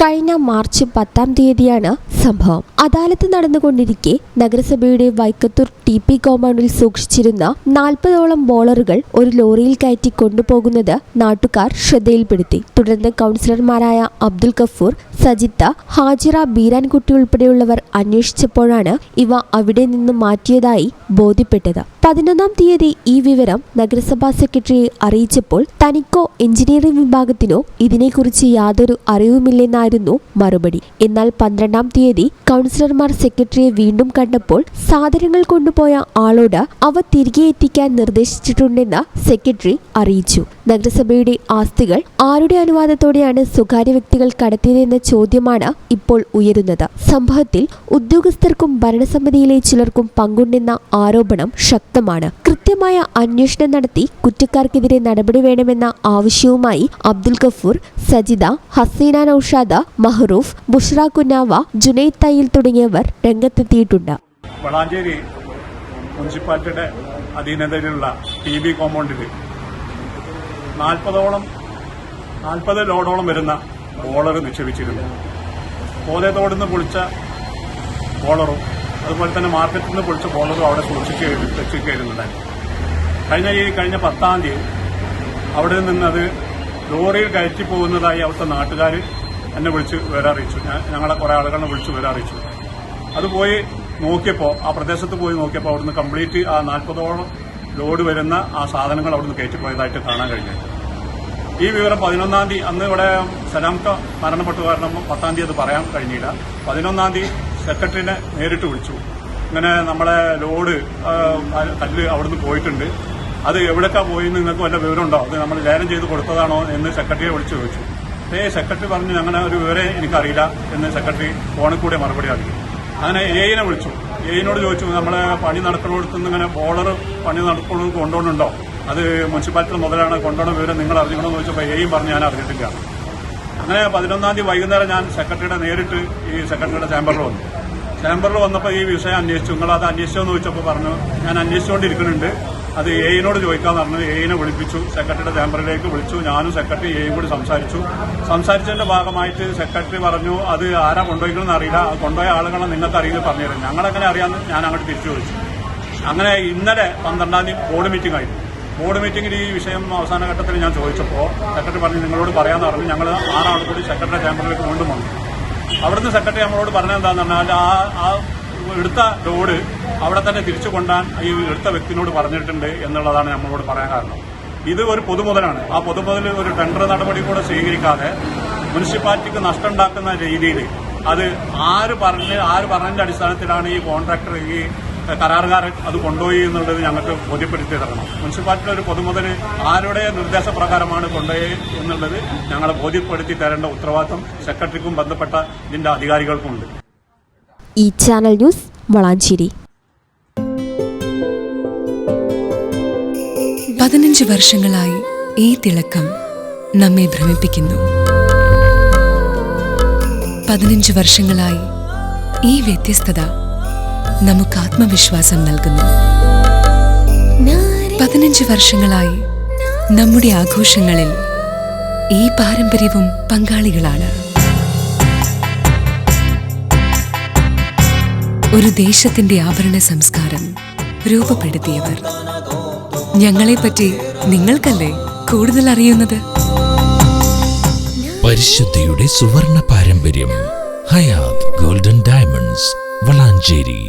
കഴിഞ്ഞ മാർച്ച് 10-ാം തീയതിയാണ് സംഭവം. അദാലത്ത് നടന്നുകൊണ്ടിരിക്കെ നഗരസഭയുടെ വൈക്കത്തൂർ TP കോമ്പൗണ്ടിൽ സൂക്ഷിച്ചിരുന്ന 40ഓളം ബോളറുകൾ ഒരു ലോറിയിൽ കയറ്റി കൊണ്ടുപോകുന്നത് നാട്ടുകാർ ശ്രദ്ധയിൽപ്പെടുത്തി. തുടർന്ന് കൗൺസിലർമാരായ അബ്ദുൽ ഗഫൂർ, സജിത്ത, ഹാജിറ, ബീരാൻകുട്ടി ഉൾപ്പെടെയുള്ളവർ അന്വേഷിച്ചപ്പോഴാണ് ഇവ അവിടെ നിന്ന് മാറ്റിയതായി ബോധ്യപ്പെട്ടത്. 11-ാം തീയതി ഈ വിവരം നഗരസഭാ സെക്രട്ടറിയെ അറിയിച്ചപ്പോൾ തനിക്കോ എഞ്ചിനീയറിംഗ് വിഭാഗത്തിനോ ഇതിനെക്കുറിച്ച് യാതൊരു അറിവുമില്ലെന്നായിരുന്നു മറുപടി. എന്നാൽ 12-ാം തീയതി കൗൺസിലർമാർ സെക്രട്ടറിയെ വീണ്ടും കണ്ടപ്പോൾ സാധനങ്ങൾ കൊണ്ടുപോയ ആളോട് അവ തിരികെ എത്തിക്കാൻ നിർദ്ദേശിച്ചിട്ടുണ്ടെന്ന് സെക്രട്ടറി അറിയിച്ചു. നഗരസഭയുടെ ആസ്തികൾ ആരുടെ അനുവാദത്തോടെയാണ് സ്വകാര്യ വ്യക്തികൾ കടത്തിയതെന്ന ചോദ്യമാണ് ഇപ്പോൾ ഉയരുന്നത്. സംഭവത്തിൽ ഉദ്യോഗസ്ഥർക്കും ഭരണസമിതിയിലെ ചിലർക്കും പങ്കുണ്ടെന്ന ആരോപണം ശക്തമാണ്. കൃത്യമായ അന്വേഷണം നടത്തി കുറ്റക്കാർക്കെതിരെ നടപടി വേണമെന്ന ആവശ്യവുമായി അബ്ദുൽ ഗഫൂർ, സജിത, ഹസീന നൌഷാദ, മഹ്റൂഫ്, ബുഷ്ര കുന്നാവ, ജുനൈദ് തയ്യിൽ തുടങ്ങിയവർ രംഗത്തെത്തിയിട്ടുണ്ട്. വളാഞ്ചേരി മുനിസിപ്പാലിറ്റിയുടെ അധീനതയിലുള്ള TP കോമ്പൗണ്ടിൽ 40 ലോഡോളം വരുന്ന ബോളർ നിക്ഷേപിച്ചിരുന്നു. കോതേത്തോട് നിന്ന് പൊളിച്ച ബോളറും അതുപോലെ തന്നെ മാർക്കറ്റിൽ നിന്ന് പൊളിച്ച ബോളറും അവിടെ വെച്ചിരിക്കുന്നുണ്ടായിരുന്നു. കഴിഞ്ഞ 10-ാം തീയതി അവിടെ നിന്നത് ലോറിയിൽ കയറ്റി പോകുന്നതായി അവിടുത്തെ നാട്ടുകാർ എന്നെ വിളിച്ച് വിവരം അറിയിച്ചു. ഞങ്ങളെ കുറെ ആളുകളെ വിളിച്ച് വിവരം അറിയിച്ചു. അത് പോയി നോക്കിയപ്പോൾ, ആ പ്രദേശത്ത് പോയി നോക്കിയപ്പോൾ അവിടുന്ന് കംപ്ലീറ്റ് ആ 40ഓളം ലോഡ് വരുന്ന ആ സാധനങ്ങൾ അവിടുന്ന് കയറ്റിപ്പോയതായിട്ട് കാണാൻ കഴിഞ്ഞു. ഈ വിവരം 11-ാം തീയതി, അന്ന് ഇവിടെ സലാംക മരണപ്പെട്ടു കാരണം 10-ാം തീയതി അത് പറയാൻ കഴിഞ്ഞില്ല. 11-ാം തീയതി സെക്രട്ടറിനെ നേരിട്ട് വിളിച്ചു. ഇങ്ങനെ നമ്മളെ ലോഡ് കല്ല് അവിടുന്ന് പോയിട്ടുണ്ട്, അത് എവിടേക്കാ പോയി നിങ്ങൾക്ക് വല്ല വിവരമുണ്ടോ, അത് നമ്മൾ ലേലം ചെയ്ത് കൊടുത്തതാണോ എന്ന് സെക്രട്ടറിയെ വിളിച്ചു ചോദിച്ചു. സെക്രട്ടറി പറഞ്ഞു അങ്ങനെ ഒരു വിവരം എനിക്കറിയില്ല എന്ന് സെക്രട്ടറി ഫോണിൽ കൂടെ മറുപടി അറിയിച്ചു. അങ്ങനെ എയിനെ വിളിച്ചു. എയിനോട് ചോദിച്ചു, നമ്മളെ പണി നടക്കുന്നിടത്തുനിന്ന് ഇങ്ങനെ ബോളർ പണി നടക്കുന്നത് കൊണ്ടുപോകുന്നുണ്ടോ, അത് മുനിസിപ്പാലിറ്റി മുതലാണ് കൊണ്ടുപോകുന്ന വിവരം നിങ്ങൾ അറിഞ്ഞിക്കണമെന്ന് ചോദിച്ചപ്പോൾ എയും പറഞ്ഞു ഞാൻ അറിഞ്ഞിട്ടില്ല. അങ്ങനെ 11-ാം തീയതി വൈകുന്നേരം ഞാൻ സെക്രട്ടറിയുടെ നേരിട്ട് ഈ സെക്രട്ടറിയുടെ ചേംബറിൽ വന്നു. ചേംബറിൽ വന്നപ്പോൾ ഈ വിഷയം അന്വേഷിച്ചു. നിങ്ങൾ അത് അന്വേഷിച്ചോന്ന് ചോദിച്ചപ്പോൾ പറഞ്ഞു ഞാൻ അന്വേഷിച്ചുകൊണ്ടിരിക്കുന്നുണ്ട്, അത് എയിനോട് ചോദിക്കാന്ന് പറഞ്ഞു. എയിനെ വിളിപ്പിച്ചു, സെക്രട്ടറിയുടെ ചേംബറിലേക്ക് വിളിച്ചു. ഞാനും സെക്രട്ടറി എയും കൂടി സംസാരിച്ചതിന്റെ ഭാഗമായിട്ട് സെക്രട്ടറി പറഞ്ഞു അത് ആരാ കൊണ്ടുപോയിക്കണമെന്ന് അറിയില്ല, കൊണ്ടുപോയ ആളുകളെ നിങ്ങൾക്ക് അറിയില്ല പറഞ്ഞുതരും. ഞങ്ങളെങ്ങനെ അറിയാമെന്ന് ഞാൻ അങ്ങോട്ട് തിരിച്ചു ചോദിച്ചു. അങ്ങനെ ഇന്നലെ 12-ാം തീയതി ബോർഡ് മീറ്റിംഗ് ആയിരുന്നു. ബോർഡ് മീറ്റിംഗിൽ ഈ വിഷയം അവസാന ഘട്ടത്തിൽ ഞാൻ ചോദിച്ചപ്പോൾ സെക്രട്ടറി പറഞ്ഞു നിങ്ങളോട് പറയാമെന്ന് പറഞ്ഞു. ഞങ്ങൾ 6 ആൾ കൂടി സെക്രട്ടറി ചേംബറിലേക്ക് വീണ്ടും വന്നു. അവിടുന്ന് സെക്രട്ടറി നമ്മളോട് പറഞ്ഞതെന്താന്ന് പറഞ്ഞാൽ ആ എടുത്ത ലോഡ് അവിടെ തന്നെ തിരിച്ചു കൊണ്ടാൻ ഈ എടുത്ത വ്യക്തിനോട് പറഞ്ഞിട്ടുണ്ട് എന്നുള്ളതാണ് നമ്മളോട് പറയാൻ കാരണം. ഇത് ഒരു പൊതുമുതലാണ്. ആ പൊതുമുതൽ ഒരു ടെൻഡർ നടപടി കൂടെ സ്വീകരിക്കാതെ മുനിസിപ്പാലിറ്റിക്ക് നഷ്ടമുണ്ടാക്കുന്ന രീതിയിൽ അത് ആര് പറഞ്ഞതിന്റെ അടിസ്ഥാനത്തിലാണ് ഈ കോൺട്രാക്ടർ, ഈ കരാറുകാരൻ അത് കൊണ്ടുപോയി എന്നുള്ളത് ഞങ്ങൾക്ക് ബോധ്യപ്പെടുത്തി തരണം. മുനിസിപ്പാലിറ്റിയുടെ ഒരു പൊതുമുതൽ ആരുടെ നിർദ്ദേശപ്രകാരമാണ് കൊണ്ടുപോയി എന്നുള്ളത് ഞങ്ങളെ ബോധ്യപ്പെടുത്തി തരേണ്ട ഉത്തരവാദിത്വം സെക്രട്ടറിക്കും ബന്ധപ്പെട്ട ഇതിന്റെ അധികാരികൾക്കുമുണ്ട്. ഈ ചാനൽ ന്യൂസ് വളാഞ്ചേരി. 15 വർഷങ്ങളായി ഈ തിളക്കം നമ്മെ ഭ്രമിപ്പിക്കുന്നു. 15 വർഷങ്ങളായി ഈ വ്യത്യസ്തത നമുക്ക് ആത്മവിശ്വാസം നൽകുന്നു. 15 വർഷങ്ങളായി നമ്മുടെ ആഘോഷങ്ങളിൽ ഈ പാരമ്പര്യവും പങ്കാളികളാണ്. ഒരു ദേശത്തിന്റെ ആഭരണ സംസ്കാരം രൂപപ്പെടുത്തിയവർ. ഞങ്ങളെപ്പറ്റി നിങ്ങൾക്കല്ലേ കൂടുതൽ അറിയുന്നത്? പരിശുദ്ധിയുടെ സുവർണ പാരമ്പര്യം. Hayath golden diamonds, Valanchery.